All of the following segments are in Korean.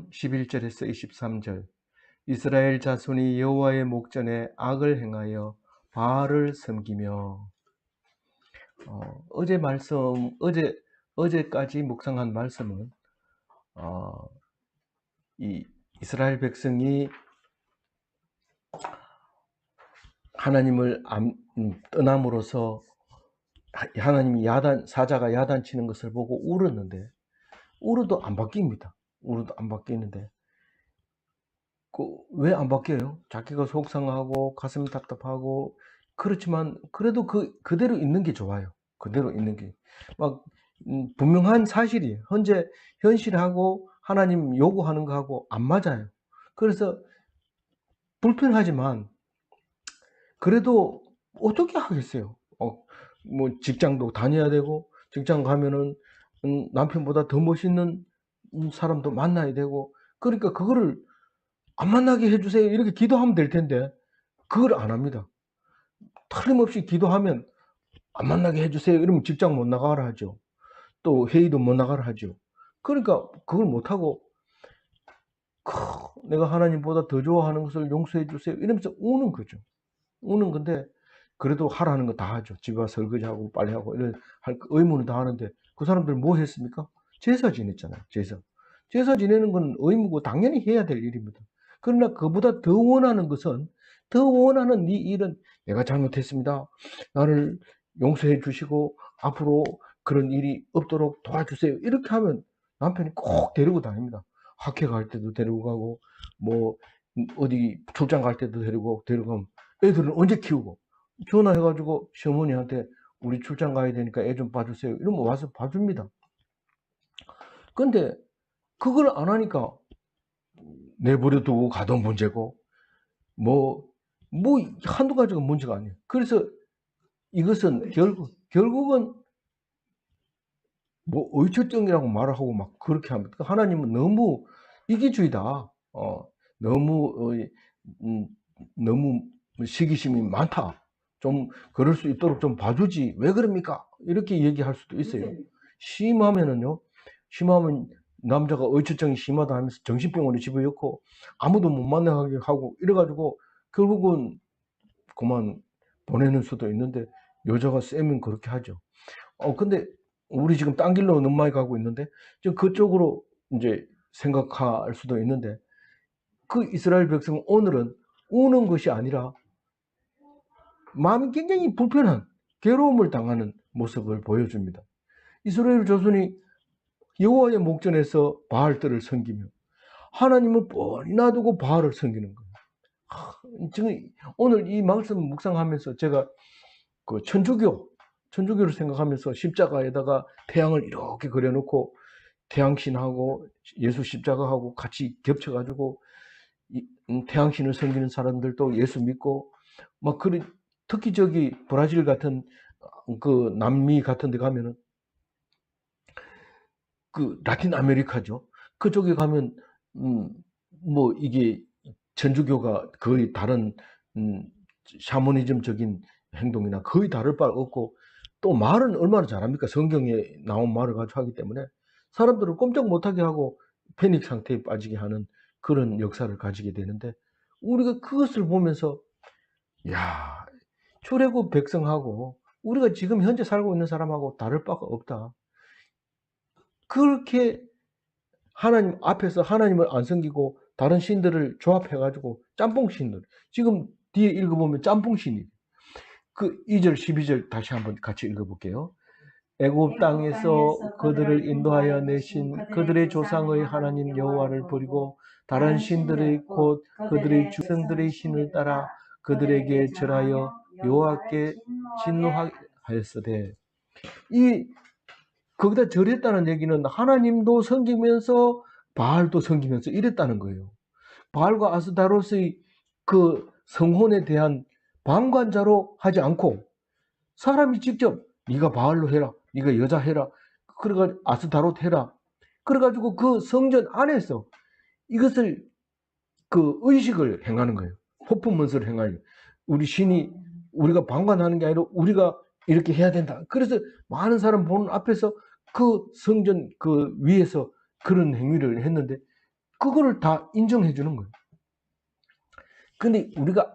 3장 11절에서 23절. 이스라엘 자손이 여호와의 목전에 악을 행하여 바알을 섬기며. 어제까지 묵상한 말씀은 이 이스라엘 백성이 하나님을 떠남으로써 하나님이 사자가 야단치는 것을 보고 울었는데, 울어도 안 바뀝니다. 울어도 안 바뀌는데, 왜 안 바뀌어요? 자기가 속상하고 가슴이 답답하고, 그렇지만 그래도 그대로 있는 게 좋아요. 그대로 있는 게 분명한 사실이에요. 현실하고 하나님 요구하는 거하고 안 맞아요. 그래서 불편하지만 그래도 어떻게 하겠어요? 직장도 다녀야 되고, 직장 가면은 남편보다 더 멋있는 사람도 만나야 되고, 그러니까 그거를 안 만나게 해주세요 이렇게 기도하면 될 텐데 그걸 안 합니다. 틀림없이 기도하면 안 만나게 해주세요 이러면 직장 못 나가라 하죠. 또 회의도 못 나가라 하죠. 그러니까 그걸 못하고 내가 하나님보다 더 좋아하는 것을 용서해 주세요 이러면서 우는 거죠. 우는 건데 그래도 하라는 거 다 하죠. 집에 와서 설거지하고 빨래하고 이런 의무는 다 하는데, 그 사람들 뭐 했습니까? 제사 지냈잖아요. 제사 지내는 건 의무고 당연히 해야 될 일입니다. 그러나 그보다 더 원하는 것은, 더 원하는 이 일은 내가 잘못했습니다, 나를 용서해 주시고 앞으로 그런 일이 없도록 도와주세요 이렇게 하면 남편이 꼭 데리고 다닙니다. 학회 갈 때도 데리고 가고, 뭐 어디 출장 갈 때도 데리고 가면 애들은 언제 키우고, 전화해가지고 시어머니한테 우리 출장 가야 되니까 애 좀 봐주세요 이러면 와서 봐줍니다. 근데 그걸 안 하니까 내버려 두고 가도 문제고, 뭐 한두 가지가 문제가 아니에요. 그래서 이것은 결국은 뭐 의처증이라고 말을 하고 막 그렇게 합니다. 하나님은 너무 이기주의다. 너무 시기심이 많다. 좀 그럴 수 있도록 좀 봐주지 왜 그럽니까? 이렇게 얘기할 수도 있어요. 심하면 남자가 의처증이 심하다 하면서 정신병원에 집어넣고 아무도 못 만나게 하고 이래가지고 결국은 그만 보내는 수도 있는데, 여자가 세면 그렇게 하죠. 근데 우리 지금 딴 길로 너무 많이 가고 있는데, 지금 그쪽으로 이제 생각할 수도 있는데, 그 이스라엘 백성은 오늘은 우는 것이 아니라 마음이 굉장히 불편한, 괴로움을 당하는 모습을 보여줍니다. 이스라엘 자손이 여호와의 목전에서 바알들을 섬기며 하나님을 뻔히 놔두고 바알을 섬기는 거예요. 지금 오늘 이 말씀 묵상하면서 제가 그 천주교를 생각하면서 십자가에다가 태양을 이렇게 그려놓고 태양신하고 예수 십자가하고 같이 겹쳐가지고 태양신을 섬기는 사람들도 예수 믿고 막 그런, 특히 저기 브라질 같은 그 남미 같은 데 가면은 그 라틴 아메리카죠. 그쪽에 가면 뭐 이게 천주교가 거의 다른 샤머니즘적인 행동이나 거의 다를 바 없고, 또 말은 얼마나 잘합니까? 성경에 나온 말을 가지고 하기 때문에 사람들을 꼼짝 못하게 하고 패닉 상태에 빠지게 하는 그런 역사를 가지게 되는데, 우리가 그것을 보면서 야, 출애굽 백성하고 우리가 지금 현재 살고 있는 사람하고 다를 바가 없다. 그렇게 하나님 앞에서 하나님을 안 섬기고 다른 신들을 조합해가지고 짬뽕 신들, 지금 뒤에 읽어보면 짬뽕 신이, 그 2절 12절 다시 한번 같이 읽어볼게요. 애굽 땅에서 그들을 인도하여 내신 그들의 조상의 하나님 여호와를 버리고 다른 신들의 곧 그들의 주성들의 신을 따라 그들에게 절하여 여호와께 진노하였으되. 거기다 절했다는 얘기는 하나님도 섬기면서 바알도 섬기면서 이랬다는 거예요. 바알과 아스타롯의 그 성혼에 대한 방관자로 하지 않고 사람이 직접 네가 바알로 해라, 네가 여자 해라, 그래가지고 아스타롯 해라, 그래가지고 그 성전 안에서 이것을 그 의식을 행하는 거예요. 호프먼스를 행하는 거예요. 우리 신이 우리가 방관하는 게 아니라 우리가 이렇게 해야 된다. 그래서 많은 사람 보는 앞에서 그 성전 그 위에서 그런 행위를 했는데, 그거를 다 인정해 주는 거예요. 근데 우리가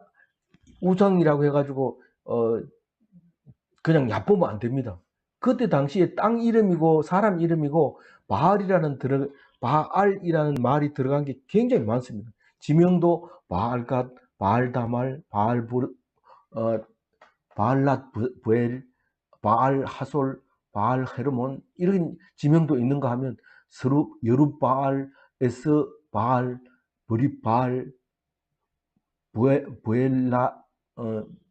우상이라고 해가지고 그냥 얕보면 안 됩니다. 그때 당시에 땅 이름이고 사람 이름이고 바알이라는 말이 들어간 게 굉장히 많습니다. 지명도 바알갓, 바알다말, 바알랏 부엘, 바알하솔, 바알헤르몬 이런 지명도 있는가 하면 여룻바알, 에스바알, 브릿바알, 부엘라,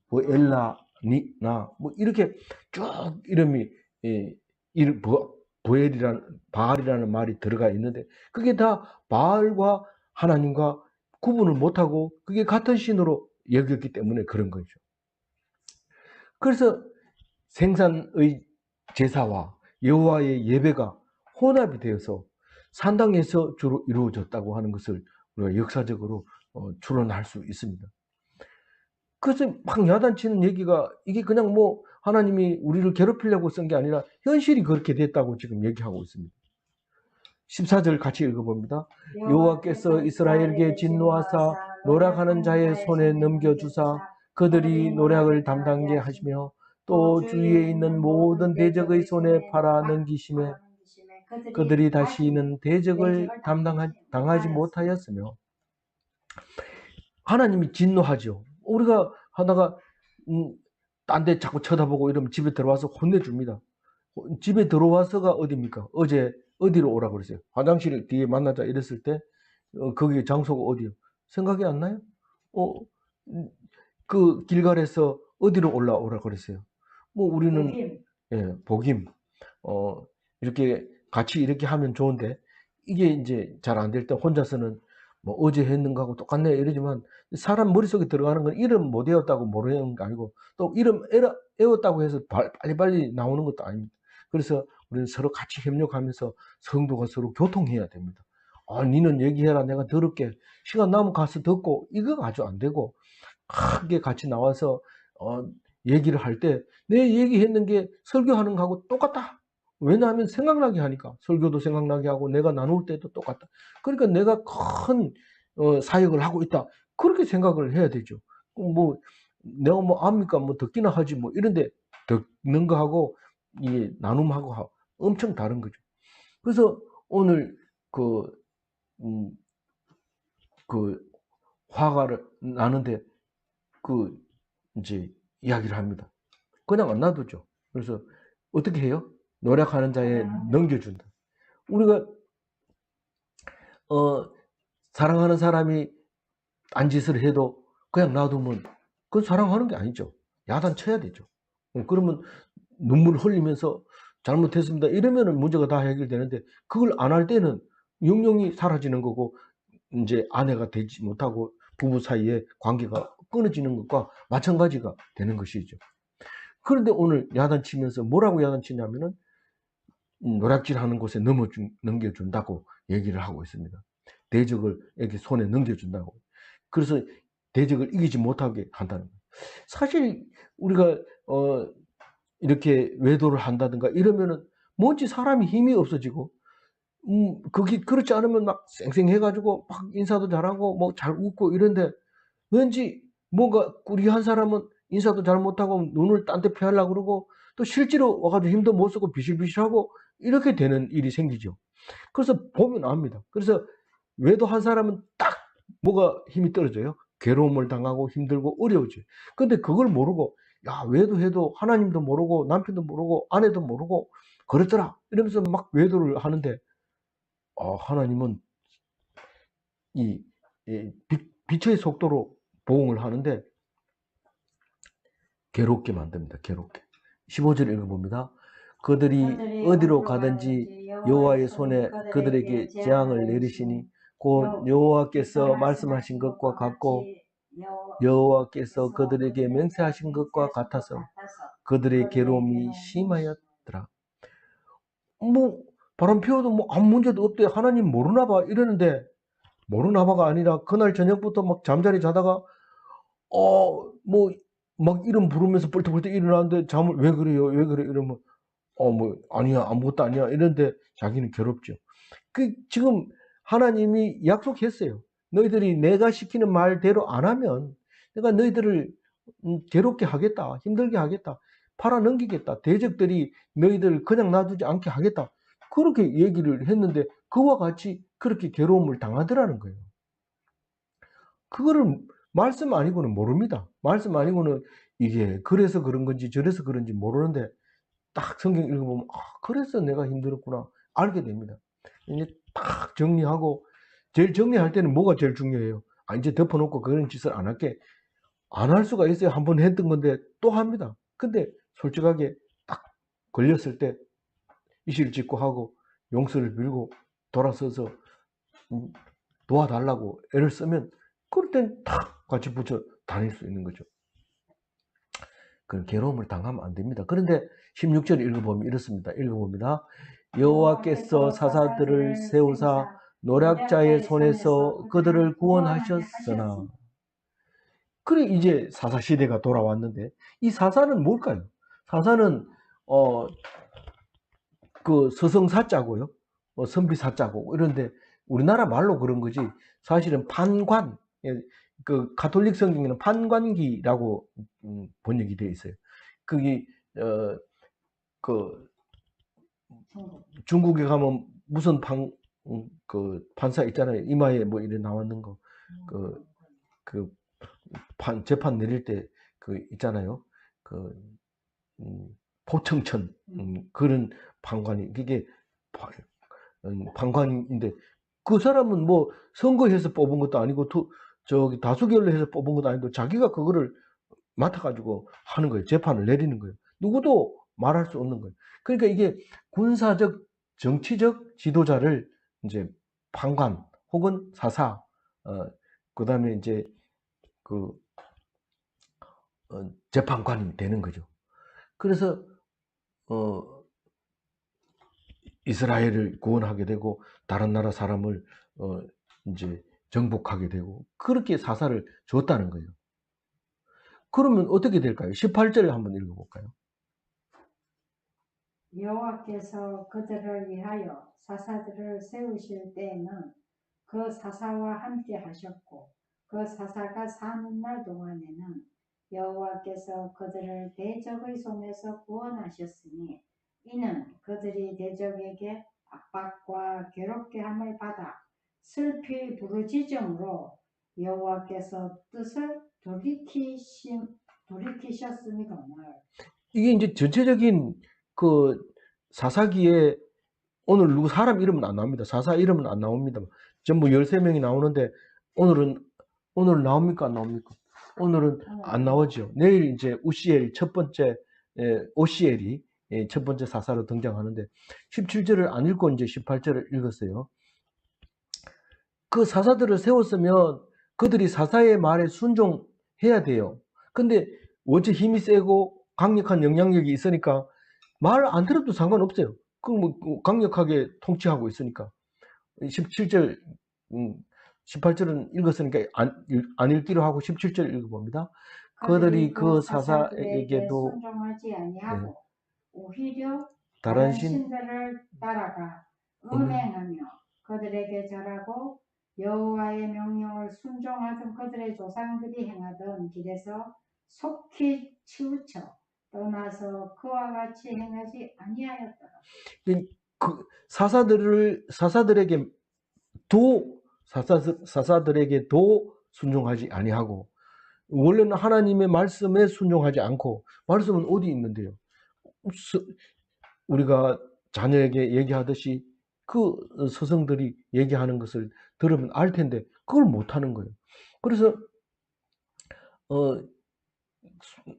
부엘라니나 뭐 이렇게 쭉 이름이 바알이라는 말이 들어가 있는데 그게 다 바알과 하나님과 구분을 못하고 그게 같은 신으로 여겼기 때문에 그런 거죠. 그래서 생산의 제사와 여호와의 예배가 혼합이 되어서 산당에서 주로 이루어졌다고 하는 것을 우리가 역사적으로 추론할 수 있습니다. 그래서 막 야단치는 얘기가 이게 그냥 뭐 하나님이 우리를 괴롭히려고 쓴 게 아니라 현실이 그렇게 됐다고 지금 얘기하고 있습니다. 14절 같이 읽어봅니다. 여호와께서 이스라엘에게 진노하사 노략하는 자의 손에 넘겨주사 그들이 노략을 담당게 하시며 또 주위에 있는 모든 대적의 손에 팔아 넘기심에 그들이 다시는 대적을 당하지 못하였으며 하나님이 진노하죠. 우리가 하다가 딴 데 자꾸 쳐다보고 이러면 집에 들어와서 혼내줍니다. 집에 들어와서가 어디입니까? 어제 어디로 오라고 그랬어요? 화장실 뒤에 만나자 이랬을 때 거기 장소가 어디요? 생각이 안 나요? 그 길갈에서 어디로 올라오라고 그랬어요? 뭐 우리는 복임. 예, 복임. 이렇게 같이 이렇게 하면 좋은데 이게 이제 잘 안 될 때 혼자서는 뭐 어제 했는가 하고 똑같네 이러지만 사람 머릿속에 들어가는 건 이름 못 외웠다고 모르는 게 아니고 또 이름 외웠다고 해서 빨리빨리 나오는 것도 아닙니다. 그래서 우리는 서로 같이 협력하면서 성도가 서로 교통해야 됩니다. 니는 얘기해라 내가 들을게. 시간 남으면 가서 듣고 이거 아주 안 되고 크게 같이 나와서 얘기를 할 때 내 얘기했는 게 설교하는 거하고 똑같다. 왜냐하면 생각나게 하니까 설교도 생각나게 하고 내가 나눌 때도 똑같다. 그러니까 내가 큰 사역을 하고 있다. 그렇게 생각을 해야 되죠. 뭐 내가 뭐 압니까 뭐 듣기나 하지 뭐 이런데 듣는 거하고 이 나눔하고 엄청 다른 거죠. 그래서 오늘 그 화가를 나는데 이제 이야기를 합니다. 그냥 안 놔두죠. 그래서 어떻게 해요? 노력하는 자에 넘겨준다. 우리가 사랑하는 사람이 딴 짓을 해도 그냥 놔두면 그건 사랑하는 게 아니죠. 야단쳐야 되죠. 그러면 눈물 흘리면서 잘못했습니다. 이러면은 문제가 다 해결되는데 그걸 안 할 때는 영영이 사라지는 거고 이제 아내가 되지 못하고 부부 사이에 관계가 끊어지는 것과 마찬가지가 되는 것이죠. 그런데 오늘 야단치면서 뭐라고 야단치냐면은 노략질하는 곳에 넘겨준다고 얘기를 하고 있습니다. 대적을 이렇게 손에 넘겨준다고. 그래서 대적을 이기지 못하게 한다는 거예요. 사실 우리가 이렇게 외도를 한다든가 이러면은 뭔지 사람이 힘이 없어지고 그게 그렇지 않으면 막 쌩쌩해가지고 막 인사도 잘하고 뭐 잘 웃고 이런데 왠지 뭔가 우리 한 사람은 인사도 잘 못하고 눈을 딴 데 피하려고 그러고 또 실제로 와가지고 힘도 못 쓰고 비실비실하고 이렇게 되는 일이 생기죠. 그래서 보면 압니다. 그래서 외도한 사람은 딱 뭐가 힘이 떨어져요. 괴로움을 당하고 힘들고 어려워져요. 근데 그걸 모르고 야 외도해도 하나님도 모르고 남편도 모르고 아내도 모르고 그렇더라 이러면서 막 외도를 하는데 하나님은 이 빛의 속도로 보응을 하는데 괴롭게 만듭니다. 괴롭게. 15절 읽어봅니다. 그들이 어디로 가든지 여호와의 손에 그들에게 재앙을 내리시니 곧 여호와께서 말씀하신 것과 같고 여호와께서 그들에게 맹세하신 것과 같아서 그들의 괴로움이 심하였더라. 뭐 바람 피워도 뭐 아무 문제도 없대. 하나님 모르나 봐 이러는데 모르나 봐가 아니라 그날 저녁부터 막 잠자리 자다가 뭐 막 이름 부르면서 벌떡벌떡 일어나는데 잠을 왜 그래요? 왜 그래? 이러면 뭐 아니야 아무것도 아니야 이런데 자기는 괴롭죠. 지금 하나님이 약속했어요. 너희들이 내가 시키는 말대로 안 하면 내가 너희들을 괴롭게 하겠다. 힘들게 하겠다. 팔아넘기겠다. 대적들이 너희들을 그냥 놔두지 않게 하겠다. 그렇게 얘기를 했는데 그와 같이 그렇게 괴로움을 당하더라는 거예요. 그거를 말씀 아니고는 모릅니다. 말씀 아니고는 이게 그래서 그런 건지 저래서 그런지 모르는데 딱 성경 읽어보면 그래서 내가 힘들었구나 알게 됩니다. 이제 딱 정리하고 제일 정리할 때는 뭐가 제일 중요해요? 이제 덮어놓고 그런 짓을 안 할게. 안 할 수가 있어요. 한번 했던 건데 또 합니다. 근데 솔직하게 딱 걸렸을 때 이실 짓고 하고 용서를 빌고 돌아서서 도와달라고 애를 쓰면 그럴 땐 탁 같이 붙여 다닐 수 있는 거죠. 그런 괴로움을 당하면 안 됩니다. 그런데 16절 읽어보면 이렇습니다. 읽어봅니다. 여호와께서 사사들을 세우사 노략자의 손에서 그들을 구원하셨으나. 그래 이제 사사 시대가 돌아왔는데 이 사사는 뭘까요? 사사는 그 서성사자고요, 선비사자고 이런데 우리나라 말로 그런 거지 사실은 판관, 그 가톨릭 성경에는 판관기라고 번역이 되어 있어요. 그게 그 중국에 가면 무슨 그 판사 있잖아요. 이마에 뭐 이래 나왔는 거, 재판 내릴 때 그 있잖아요. 그 포청천 그런 판관이 그게 판관인데 그 사람은 뭐 선거해서 뽑은 것도 아니고 저기 다수결로 해서 뽑은 것도 아니고 자기가 그거를 맡아가지고 하는 거예요. 재판을 내리는 거예요. 누구도 말할 수 없는 거예요. 그러니까 이게 군사적, 정치적 지도자를 이제 판관 혹은 사사, 그 다음에 이제 재판관이 되는 거죠. 그래서 이스라엘을 구원하게 되고 다른 나라 사람을 이제 정복하게 되고 그렇게 사사를 줬다는 거예요. 그러면 어떻게 될까요? 18절을 한번 읽어볼까요? 여호와께서 그들을 위하여 사사들을 세우실 때에는 그 사사와 함께 하셨고 그 사사가 사는 날 동안에는 여호와께서 그들을 대적의 손에서 구원하셨으니 이는 그들이 대적에게 압박과 괴롭게 함을 받아 슬피 부르짖음으로 여호와께서 뜻을 돌이키셨음이거늘. 이게 이제 전체적인 그 사사기에 오늘 누구 사람 이름은 안 나옵니다. 사사 이름은 안 나옵니다. 전부 13명이 나오는데 오늘 나옵니까? 안 나옵니까? 오늘은 안 나오죠. 내일 이제 우시엘 첫 번째 오시엘이 첫 번째 사사로 등장하는데 17절을 안 읽고 이제 18절을 읽었어요. 그 사사들을 세웠으면 그들이 사사의 말에 순종해야 돼요. 근데 어째 힘이 세고 강력한 영향력이 있으니까 말 안 들어도 상관없어요. 뭐 강력하게 통치하고 있으니까. 17절, 18절은 읽었으니까 안 읽기로 하고 17절 읽어봅니다. 그들이 그 사사에게도 순종하지 아니하고 네. 오히려 다른 다른 신들을 따라가 음행하며 그들에게 절하고 여호와의 명령을 순종하던 그들의 조상들이 행하던 길에서 속히 치우쳐 떠나서 그와 같이 행하지 아니하였더라. 그 사사들에게도 순종하지 아니하고 원래는 하나님의 말씀에 순종하지 않고 말씀은 어디 있는데요? 우리가 자녀에게 얘기하듯이 그 서성들이 얘기하는 것을 들으면 알 텐데 그걸 못하는 거예요. 그래서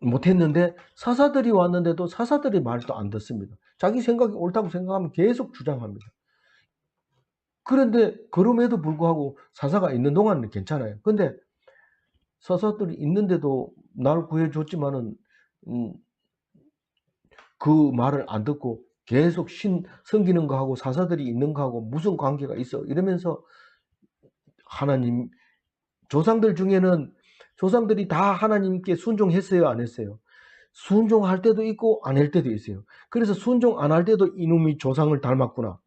못했는데 사사들이 왔는데도 사사들의 말도 안 듣습니다. 자기 생각이 옳다고 생각하면 계속 주장합니다. 그런데 그럼에도 불구하고 사사가 있는 동안은 괜찮아요. 근데 사사들이 있는데도 날 구해줬지만은 그 말을 안 듣고 계속 신 섬기는 거하고 사사들이 있는 거하고 무슨 관계가 있어 이러면서 하나님 조상들 중에는 조상들이 다 하나님께 순종했어요, 안 했어요? 순종할 때도 있고 안 할 때도 있어요. 그래서 순종 안 할 때도 이놈이 조상을 닮았구나.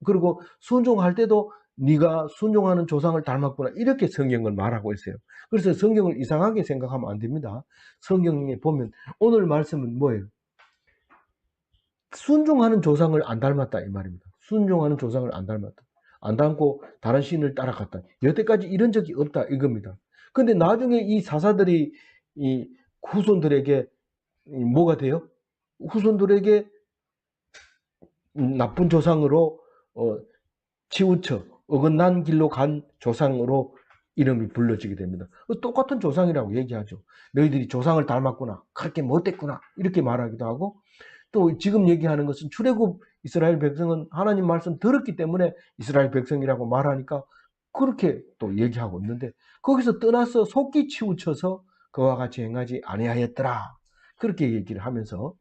그리고 순종할 때도 네가 순종하는 조상을 닮았구나. 이렇게 성경을 말하고 있어요. 그래서 성경을 이상하게 생각하면 안 됩니다. 성경에 보면 오늘 말씀은 뭐예요? 순종하는 조상을 안 닮았다 이 말입니다. 순종하는 조상을 안 닮았다. 안 닮고 다른 신을 따라갔다. 여태까지 이런 적이 없다 이겁니다. 근데 나중에 이 사사들이 이 후손들에게 뭐가 돼요? 후손들에게 나쁜 조상으로 치우쳐 어긋난 길로 간 조상으로 이름이 불려지게 됩니다. 똑같은 조상이라고 얘기하죠. 너희들이 조상을 닮았구나. 그렇게 못됐구나. 이렇게 말하기도 하고 또 지금 얘기하는 것은 출애굽 이스라엘 백성은 하나님 말씀 들었기 때문에 이스라엘 백성이라고 말하니까 그렇게 또 얘기하고 있는데 거기서 떠나서 속기 치우쳐서 그와 같이 행하지 아니하였더라. 그렇게 얘기를 하면서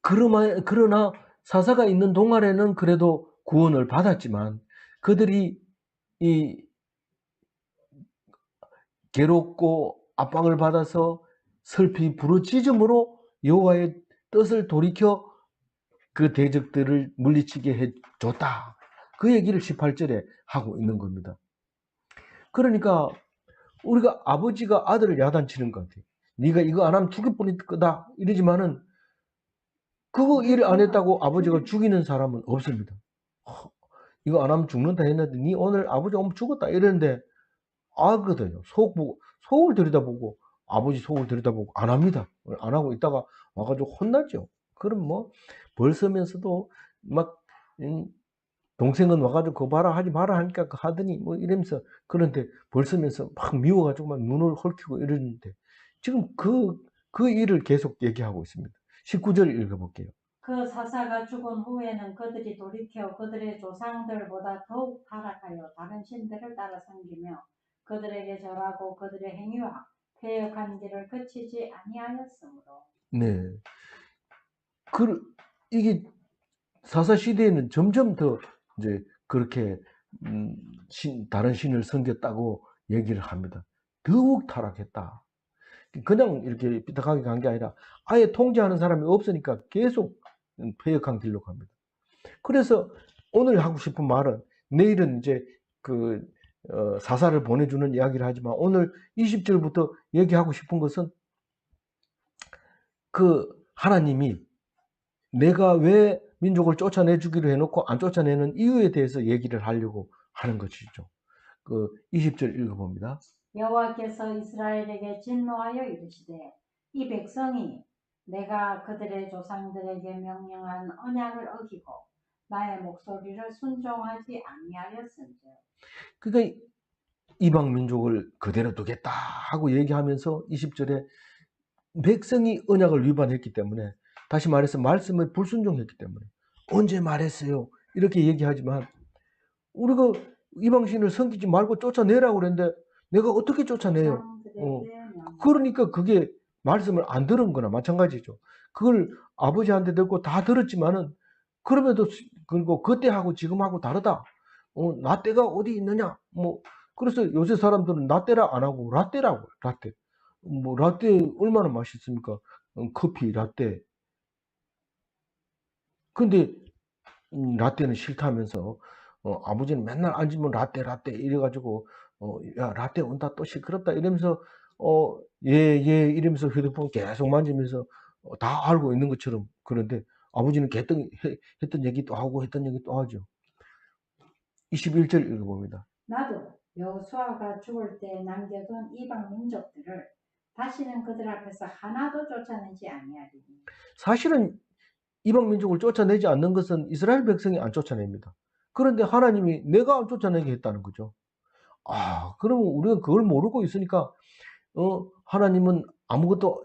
그러나 사사가 있는 동안에는 그래도 구원을 받았지만 그들이 이 괴롭고 압박을 받아서 슬피 부르짖음으로 여호와의 뜻을 돌이켜 그 대적들을 물리치게 해줬다. 그 얘기를 18절에 하고 있는 겁니다. 그러니까 우리가 아버지가 아들을 야단치는 것 같아요. 네가 이거 안 하면 죽일 뻔했을 거다 이러지만은 그거 일 안 했다고 아버지가 죽이는 사람은 없습니다. 이거 안 하면 죽는다 했는데 네 오늘 아버지 오면 죽었다 이랬는데 알거든요. 속을 들여다보고 아버지 속을 들여다보고 안 합니다. 안 하고 있다가 와가지고 혼나죠. 그럼 뭐 벌서면서도 막 동생은 와가지고 그거 봐라 하지 마라 하니까 하더니 뭐 이러면서 그런데 벌서면서 막 미워가지고 막 눈을 헐키고 이러는데 지금 그 일을 계속 얘기하고 있습니다. 19절 읽어볼게요. 그 사사가 죽은 후에는 그들이 돌이켜 그들의 조상들보다 더욱 타락하여 다른 신들을 따라 섬기며 그들에게 절하고 그들의 행위와 패역한 길을 그치지 아니하였으므로. 네. 이게 사사 시대에는 점점 더 이제 그렇게 다른 신을 섬겼다고 얘기를 합니다. 더욱 타락했다. 그냥 이렇게 삐딱하게 간 게 아니라 아예 통제하는 사람이 없으니까 계속 패역한 길로 갑니다. 그래서 오늘 하고 싶은 말은 내일은 이제 그 사사를 보내주는 이야기를 하지만 오늘 20절부터 얘기하고 싶은 것은 그 하나님이 내가 왜 민족을 쫓아내주기로 해놓고 안 쫓아내는 이유에 대해서 얘기를 하려고 하는 것이죠. 그 20절 읽어봅니다. 여호와께서 이스라엘에게 진노하여 이르시되 이 백성이 내가 그들의 조상들에게 명령한 언약을 어기고 나의 목소리를 순종하지 아니하였은즉. 그러니까 이방 민족을 그대로 두겠다 하고 얘기하면서 20절에 백성이 언약을 위반했기 때문에 다시 말해서 말씀을 불순종했기 때문에 언제 말했어요? 이렇게 얘기하지만 우리가 이방신을 섬기지 말고 쫓아내라고 그랬는데 내가 어떻게 쫓아내요? 그러니까 그게 말씀을 안 들은 거나 마찬가지죠. 그걸 아버지한테 듣고 다 들었지만은 그럼에도 그리고 그때하고 지금하고 다르다. 나 때가 어디 있느냐? 뭐 그래서 요새 사람들은 나 때라 안 하고 라떼라고 라떼. 뭐 라떼 얼마나 맛있습니까? 커피 라떼. 근데 라떼는 싫다면서 아버지는 맨날 앉으면 라떼 라떼 이래가지고 야 라떼 온다 또 시끄럽다 이러면서 예 이러면서 휴대폰 계속 만지면서 다 알고 있는 것처럼 그런데 아버지는 했던 얘기 또 하고 했던 얘기 또 하죠. 21절 읽어봅니다. 나도 여호수아가 죽을 때 남겨둔 이방 민족들을 다시는 그들 앞에서 하나도 쫓아내지 아니하리니. 사실은 이방 민족을 쫓아내지 않는 것은 이스라엘 백성이 안 쫓아냅니다. 그런데 하나님이 내가 안 쫓아내게 했다는 거죠. 그러면 우리가 그걸 모르고 있으니까 하나님은 아무것도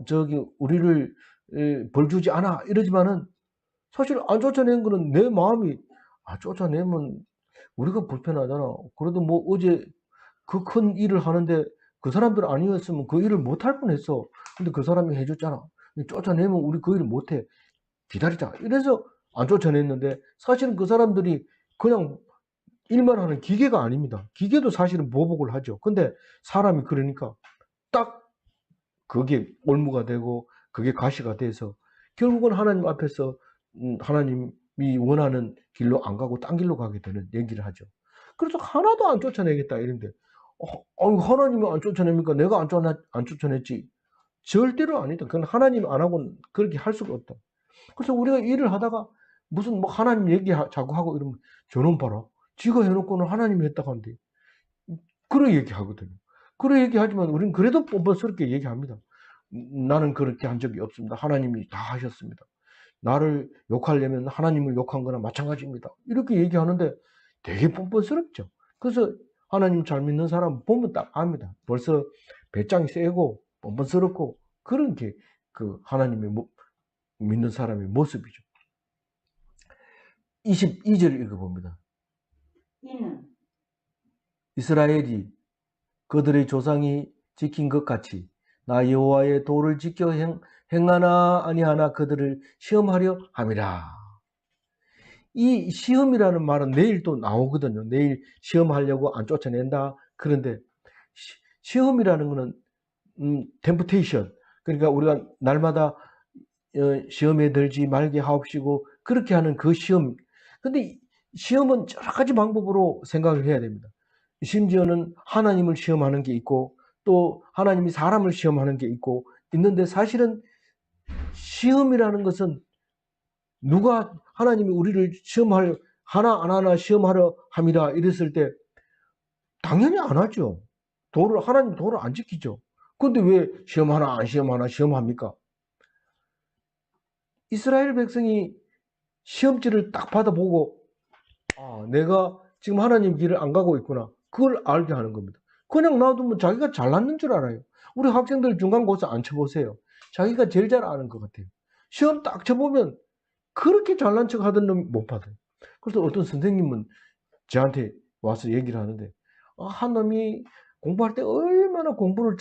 우리를 벌 주지 않아 이러지만은 사실 안 쫓아낸 거는 내 마음이 쫓아내면 우리가 불편하잖아. 그래도 뭐 어제 그 큰 일을 하는데 그 사람들 아니었으면 그 일을 못 할 뻔했어. 근데 그 사람이 해줬잖아. 쫓아내면 우리 그 일을 못 해. 기다리자. 이래서 안 쫓아냈는데 사실은 그 사람들이 그냥 일만 하는 기계가 아닙니다. 기계도 사실은 보복을 하죠. 근데 사람이 그러니까 딱 그게 올무가 되고 그게 가시가 돼서 결국은 하나님 앞에서 하나님 원하는 길로 안 가고 딴 길로 가게 되는 얘기를 하죠. 그래서 하나도 안 쫓아내겠다 이런데 하나님이 안 쫓아냅니까? 내가 안 쫓아냈지. 절대로 아니다. 그건 하나님 안 하고는 그렇게 할 수가 없다. 그래서 우리가 일을 하다가 무슨 뭐 하나님 얘기 자꾸 하고 이러면 저놈 봐라. 지가 해놓고는 하나님이 했다고 하는데 그런 얘기하거든요. 그런 얘기하지만 우리는 그래도 뻔뻔스럽게 얘기합니다. 나는 그렇게 한 적이 없습니다. 하나님이 다 하셨습니다. 나를 욕하려면 하나님을 욕한 거나 마찬가지입니다. 이렇게 얘기하는데 되게 뻔뻔스럽죠. 그래서 하나님 잘 믿는 사람 보면 딱 압니다. 벌써 배짱이 세고 뻔뻔스럽고 그런 게 그 하나님의 믿는 사람의 모습이죠. 22절 읽어봅니다. 이는 이스라엘이 그들의 조상이 지킨 것 같이 나 여호와의 도를 지켜 행하나 아니하나 그들을 시험하려 함이라. 이 시험이라는 말은 내일 또 나오거든요. 내일 시험하려고 안 쫓아낸다. 그런데 시험이라는 거는 temptation. 그러니까 우리가 날마다 시험에 들지 말게 하옵시고 그렇게 하는 그 시험. 근데 시험은 여러 가지 방법으로 생각을 해야 됩니다. 심지어는 하나님을 시험하는 게 있고 또 하나님이 사람을 시험하는 게 있고 있는데 사실은 시험이라는 것은 누가 하나님이 우리를 시험할 하나 안 하나 시험하려 함이라 이랬을 때 당연히 안 하죠. 하나님 도를 안 지키죠. 근데 왜 시험하나 안 시험하나 시험합니까? 이스라엘 백성이 시험지를 딱 받아보고 내가 지금 하나님 길을 안 가고 있구나. 그걸 알게 하는 겁니다. 그냥 놔두면 자기가 잘났는 줄 알아요. 우리 학생들 중간고사 안 쳐보세요. 자기가 제일 잘 아는 것 같아요. 시험 딱 쳐보면 그렇게 잘난 척 하던 놈 못 받아요. 그래서 어떤 선생님은 저한테 와서 얘기를 하는데 한 놈이 공부할 때 얼마나 공부를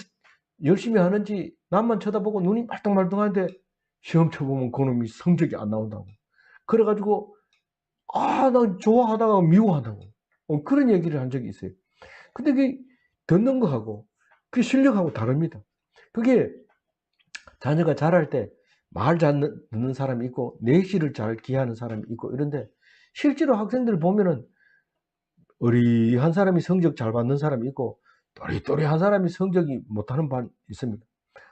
열심히 하는지 남만 쳐다보고 눈이 말똥말똥한데 시험 쳐보면 그놈이 성적이 안 나온다고. 그래가지고 나 좋아하다가 미워한다고. 그런 얘기를 한 적이 있어요. 근데 그게 듣는 거하고 그 실력하고 다릅니다. 그게 자녀가 잘할 때 말 잘 듣는 사람이 있고 내실을 잘 기하는 사람이 있고 이런데 실제로 학생들 보면은 어리한 사람이 성적 잘 받는 사람이 있고 또리또리한 사람이 성적이 못하는 반 있습니다.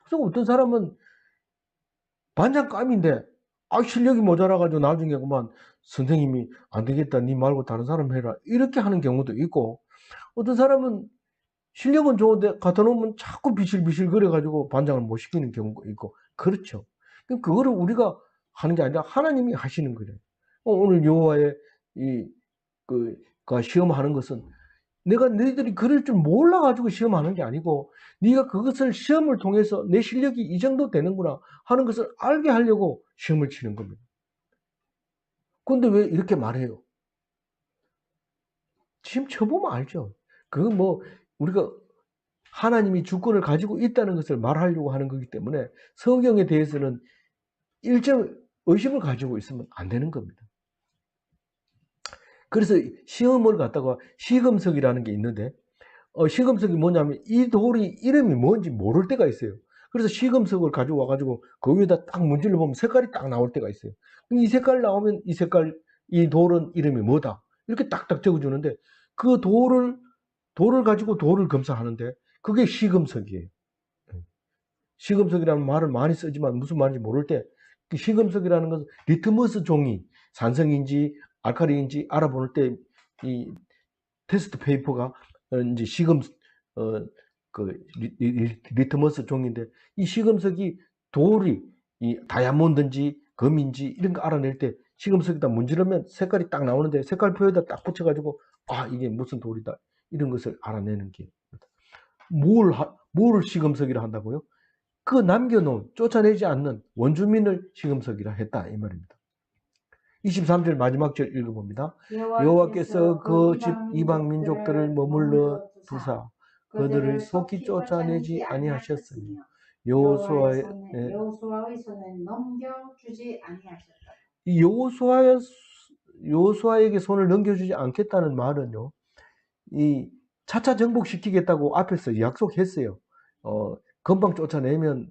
그래서 어떤 사람은 반장감인데 실력이 모자라가지고 나중에 그만 선생님이 안 되겠다 니 말고 다른 사람 해라 이렇게 하는 경우도 있고 어떤 사람은 실력은 좋은데 갖다 놓으면 자꾸 비실비실 거려가지고 반장을 못 시키는 경우가 있고 그렇죠. 그거를 우리가 하는 게 아니라 하나님이 하시는 거예요. 오늘 여호와의 그 시험하는 것은 내가 너희들이 그럴 줄 몰라가지고 시험하는 게 아니고 네가 그것을 시험을 통해서 내 실력이 이 정도 되는구나 하는 것을 알게 하려고 시험을 치는 겁니다. 그런데 왜 이렇게 말해요? 시험 쳐보면 알죠. 그건 뭐 우리가 하나님이 주권을 가지고 있다는 것을 말하려고 하는 거기 때문에 성경에 대해서는 일정 의심을 가지고 있으면 안 되는 겁니다. 그래서 시험을 갖다가 시금석이라는 게 있는데 시금석이 뭐냐면 이 돌이 이름이 뭔지 모를 때가 있어요. 그래서 시금석을 가지고 와가지고 그 위에다 딱 문질러 보면 색깔이 딱 나올 때가 있어요. 이 색깔 나오면 이 돌은 이름이 뭐다 이렇게 딱딱 적어주는데 그 돌을 가지고 돌을 검사하는데 그게 시금석이에요. 시금석이라는 말을 많이 쓰지만 무슨 말인지 모를 때 그 시금석이라는 것은 리트머스 종이 산성인지 알칼리인지 알아보는 때 이 테스트 페이퍼가 이제 리트머스 종인데 이 시금석이 돌이 이 다이아몬드인지 금인지 이런 거 알아낼 때 시금석에다 문지르면 색깔이 딱 나오는데 색깔표에다 딱 붙여가지고 이게 무슨 돌이다 이런 것을 알아내는 게 뭘 시금석이라 한다고요? 그 남겨놓은 쫓아내지 않는 원주민을 시금석이라 했다 이 말입니다. 23절 마지막 절 읽어봅니다. 여호와께서 그 집 이방 민족들을 머물러 두사 그들을 속히 쫓아내지 아니하셨으며 여호수아의 손에 넘겨주지 아니하셨다. 이 여호수아에게 손을 넘겨주지 않겠다는 말은요. 이 차차 정복시키겠다고 앞에서 약속했어요. 금방 쫓아내면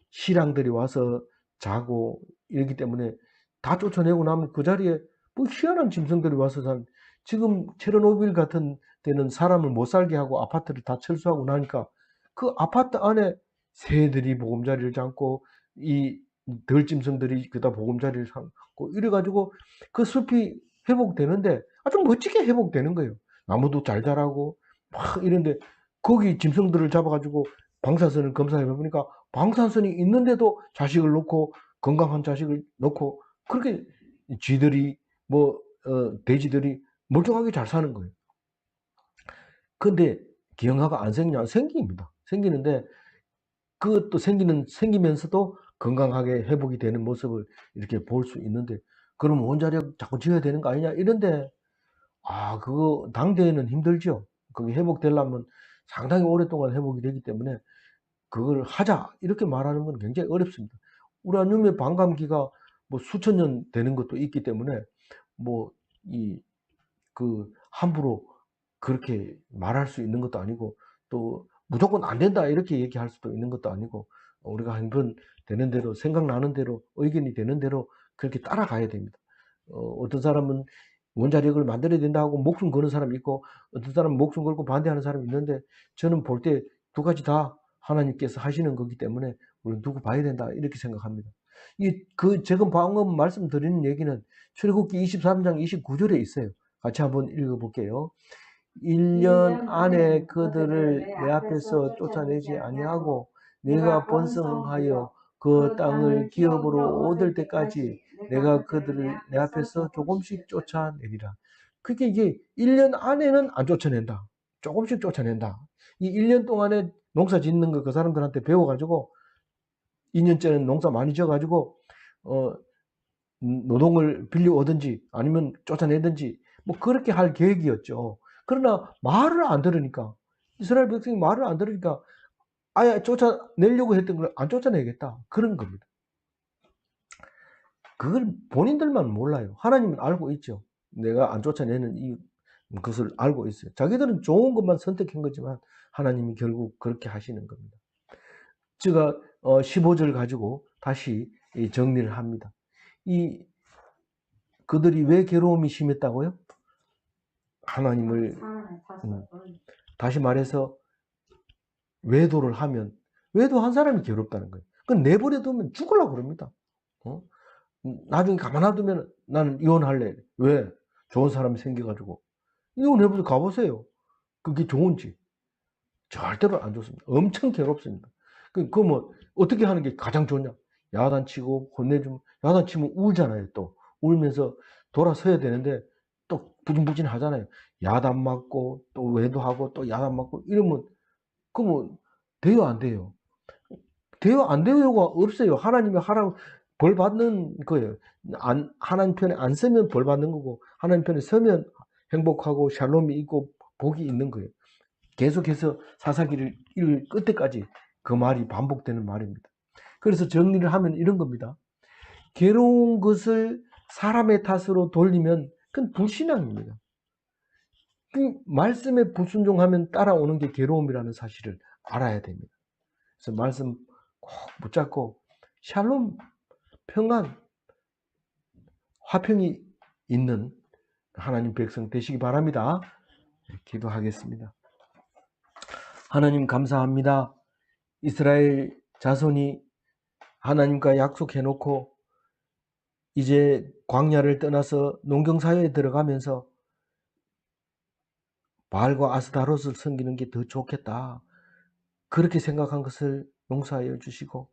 신랑들이 와서 자고 이러기 때문에 다 쫓아내고 나면 그 자리에 뭐 희한한 짐승들이 와서 지금 체르노빌 같은 데는 사람을 못 살게 하고 아파트를 다 철수하고 나니까 그 아파트 안에 새들이 보금자리를 잡고 이 들짐승들이 그다 보금자리를 잡고 이래가지고 그 숲이 회복되는데 아주 멋지게 회복되는 거예요. 나무도 잘 자라고 막 이런데 거기 짐승들을 잡아가지고 방사선을 검사해 보니까 방사선이 있는데도 자식을 놓고 건강한 자식을 놓고 그렇게 쥐들이 돼지들이 멀쩡하게 잘 사는 거예요. 근데 기형아가 안 생기냐? 생깁니다. 생기는데 그것도 생기면서도 건강하게 회복이 되는 모습을 이렇게 볼 수 있는데 그럼 원자력 자꾸 지어야 되는 거 아니냐? 이런데 그거 당대에는 힘들죠. 그게 회복되려면 상당히 오랫동안 회복이 되기 때문에 그걸 하자 이렇게 말하는 건 굉장히 어렵습니다. 우라늄의 반감기가 뭐 수천 년 되는 것도 있기 때문에 함부로 그렇게 말할 수 있는 것도 아니고 또 무조건 안 된다 이렇게 얘기할 수도 있는 것도 아니고 우리가 한번 되는 대로 생각나는 대로 의견이 되는 대로 그렇게 따라가야 됩니다. 어떤 사람은 원자력을 만들어야 된다 하고 목숨 거는 사람이 있고 어떤 사람은 목숨 걸고 반대하는 사람이 있는데 저는 볼 때 두 가지 다 하나님께서 하시는 거기 때문에 우리는 두고 봐야 된다 이렇게 생각합니다. 지금 방금 말씀드리는 얘기는 출애굽기 23장 29절에 있어요. 같이 한번 읽어볼게요. 1년 안에 그들을 내 앞에서 쫓아내지 아니하고 내가 번성하여 그 땅을 기업으로 얻을 때까지 내가 그들을 내 앞에서 조금씩 쫓아내리라. 그게 이게 1년 안에는 안 쫓아낸다. 조금씩 쫓아낸다. 이 1년 동안에 농사 짓는 거 그 사람들한테 배워가지고 2년째는 농사 많이 지어가지고 노동을 빌려오든지 아니면 쫓아내든지 뭐 그렇게 할 계획이었죠. 그러나 말을 안 들으니까 이스라엘 백성이 말을 안 들으니까 아예 쫓아내려고 했던 걸 안 쫓아내겠다. 그런 겁니다. 그걸 본인들만 몰라요. 하나님은 알고 있죠. 내가 안 쫓아내는 그것을 알고 있어요. 자기들은 좋은 것만 선택한 거지만 하나님이 결국 그렇게 하시는 겁니다. 제가 15절 가지고 다시 정리를 합니다. 그들이 왜 괴로움이 심했다고요? 하나님을 다시 말해서 외도를 하면 외도한 사람이 괴롭다는 거예요. 그건 내버려 두면 죽으려고 그럽니다. 나중에 가만 놔두면 나는 이혼할래. 왜? 좋은 사람이 생겨가지고. 이혼해보세요. 가보세요. 그게 좋은지. 절대로 안 좋습니다. 엄청 괴롭습니다. 뭐 어떻게 하는 게 가장 좋냐? 야단치고 혼내주면 야단치면 울잖아요. 또 울면서 돌아서야 되는데 또 부진부진 하잖아요. 야단 맞고 또 외도하고 또 야단 맞고 이러면 그러면 돼요 안 돼요? 돼요 안 돼요가 없어요. 하나님이 하라고 벌 받는 거예요. 하나님 편에 안 서면 벌 받는 거고 하나님 편에 서면 행복하고 샬롬이 있고 복이 있는 거예요. 계속해서 사사기를 읽을 끝에까지 그 말이 반복되는 말입니다. 그래서 정리를 하면 이런 겁니다. 괴로운 것을 사람의 탓으로 돌리면 그건 불신앙입니다. 그 말씀에 불순종하면 따라오는 게 괴로움이라는 사실을 알아야 됩니다. 그래서 말씀 꼭 붙잡고 샬롬, 평안, 화평이 있는 하나님 백성 되시기 바랍니다. 기도하겠습니다. 하나님 감사합니다. 이스라엘 자손이 하나님과 약속해놓고 이제 광야를 떠나서 농경사회에 들어가면서 바알과 아스타롯을 섬기는 게 더 좋겠다. 그렇게 생각한 것을 용서하여 주시고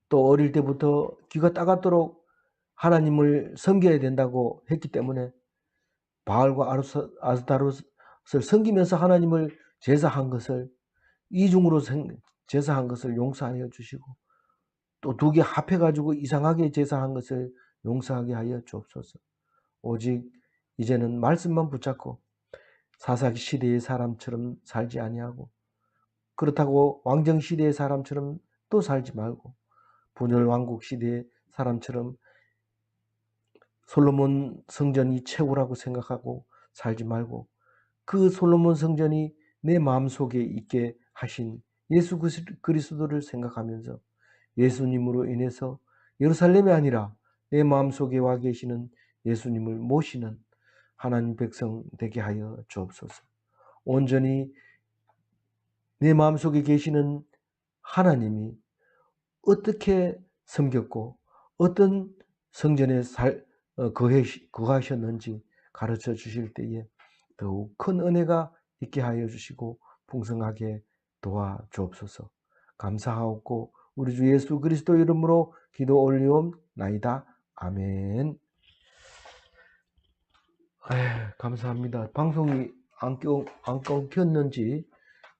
또 어릴 때부터 귀가 따갑도록 하나님을 섬겨야 된다고 했기 때문에 바알과 아스타롯을 섬기면서 하나님을 제사한 것을 이중으로 제사한 것을 용서하여 주시고 또 두 개 합해가지고 이상하게 제사한 것을 용서하게 하여 주옵소서. 오직 이제는 말씀만 붙잡고 사사기 시대의 사람처럼 살지 아니하고 그렇다고 왕정 시대의 사람처럼 또 살지 말고 분열 왕국 시대의 사람처럼 솔로몬 성전이 최고라고 생각하고 살지 말고 그 솔로몬 성전이 내 마음속에 있게 하신 예수 그리스도를 생각하면서 예수님으로 인해서 예루살렘이 아니라 내 마음속에 와 계시는 예수님을 모시는 하나님 백성 되게 하여 주옵소서. 온전히 내 마음속에 계시는 하나님이 어떻게 섬겼고 어떤 성전에 거하셨는지 가르쳐 주실 때에 더욱 큰 은혜가 있게 하여 주시고 풍성하게 도와주옵소서. 감사하옵고 우리 주 예수 그리스도 이름으로 기도 올리옵나이다. 아멘. 감사합니다. 방송이 안 끊겼는지